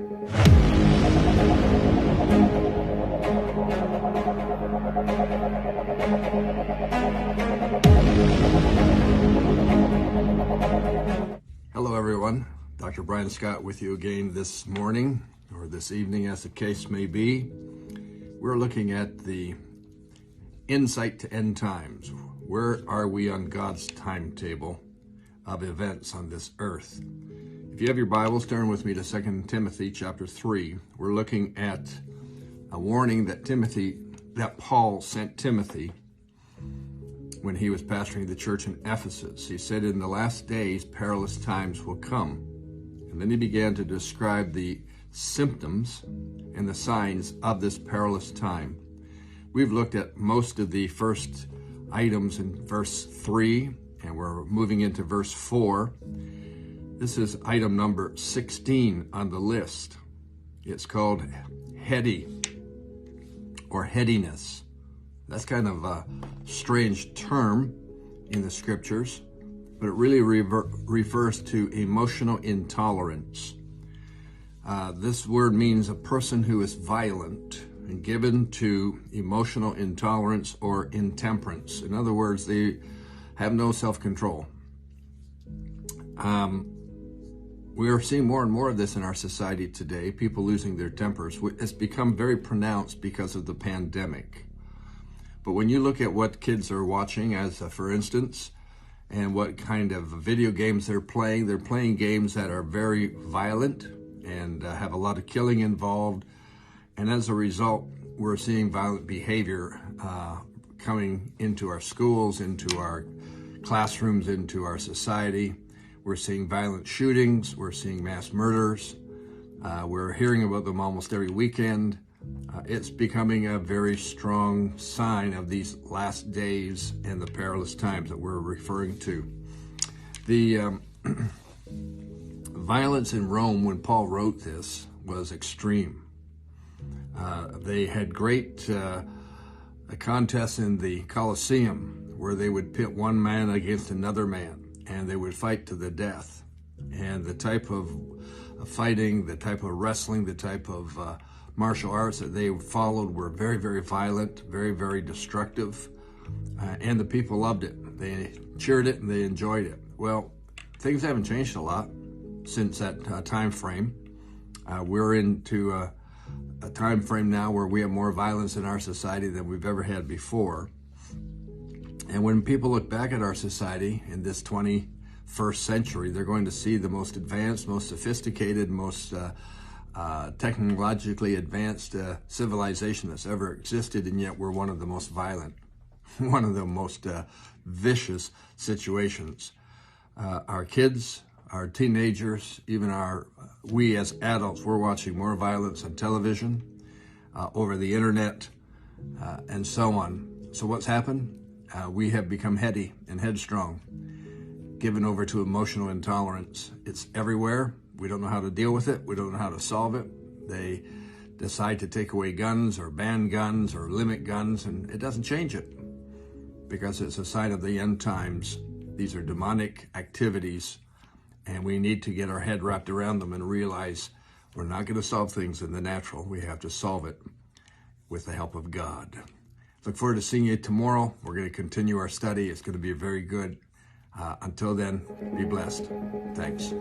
Hello everyone, Dr. Brian Scott with you again this morning, or this evening as the case may be. We're looking at the insight to end times. Where are we on God's timetable of events on this earth? If you have your Bibles, turn with me to 2 Timothy chapter 3. We're looking at a warning that Paul sent Timothy when he was pastoring the church in Ephesus. He said, in the last days, perilous times will come. And then he began to describe the symptoms and the signs of this perilous time. We've looked at most of the first items in verse 3, and we're moving into verse 4. This is item number 16 on the list. It's called Heady, or headiness. That's kind of a strange term in the scriptures, but it really refers to emotional intolerance. This word means a person who is violent and given to emotional intolerance or intemperance. In other words, they have no self-control. We are seeing more and more of this in our society today, people losing their tempers. It's become very pronounced because of the pandemic. But when you look at what kids are watching, as for instance, and what kind of video games they're playing games that are very violent and have a lot of killing involved. And as a result, we're seeing violent behavior coming into our schools, into our classrooms, into our society. We're seeing violent shootings. We're seeing mass murders. We're hearing about them almost every weekend. It's becoming a very strong sign of these last days and the perilous times that we're referring to. The violence in Rome when Paul wrote this was extreme. They had great contests in the Colosseum where they would pit one man against another man, and they would fight to the death. And the type of fighting, the type of wrestling, the type of martial arts that they followed were very, very violent, very, very destructive, and the people loved it. They cheered it and they enjoyed it. Well, things haven't changed a lot since that time frame. We're into a time frame now where we have more violence in our society than we've ever had before. And when people look back at our society in this 21st century, they're going to see the most advanced, most sophisticated, most technologically advanced civilization that's ever existed, and yet we're one of the most violent, one of the most vicious situations. Our kids, our teenagers, even we as adults, we're watching more violence on television, over the internet, and so on. So what's happened? We have become heady and headstrong, given over to emotional intolerance. It's everywhere. We don't know how to deal with it. We don't know how to solve it. They decide to take away guns or ban guns or limit guns, and it doesn't change it because it's a sign of the end times. These are demonic activities, and we need to get our head wrapped around them and realize we're not going to solve things in the natural. We have to solve it with the help of God. Look forward to seeing you tomorrow. We're going to continue our study. It's going to be very good. Until then, be blessed. Thanks.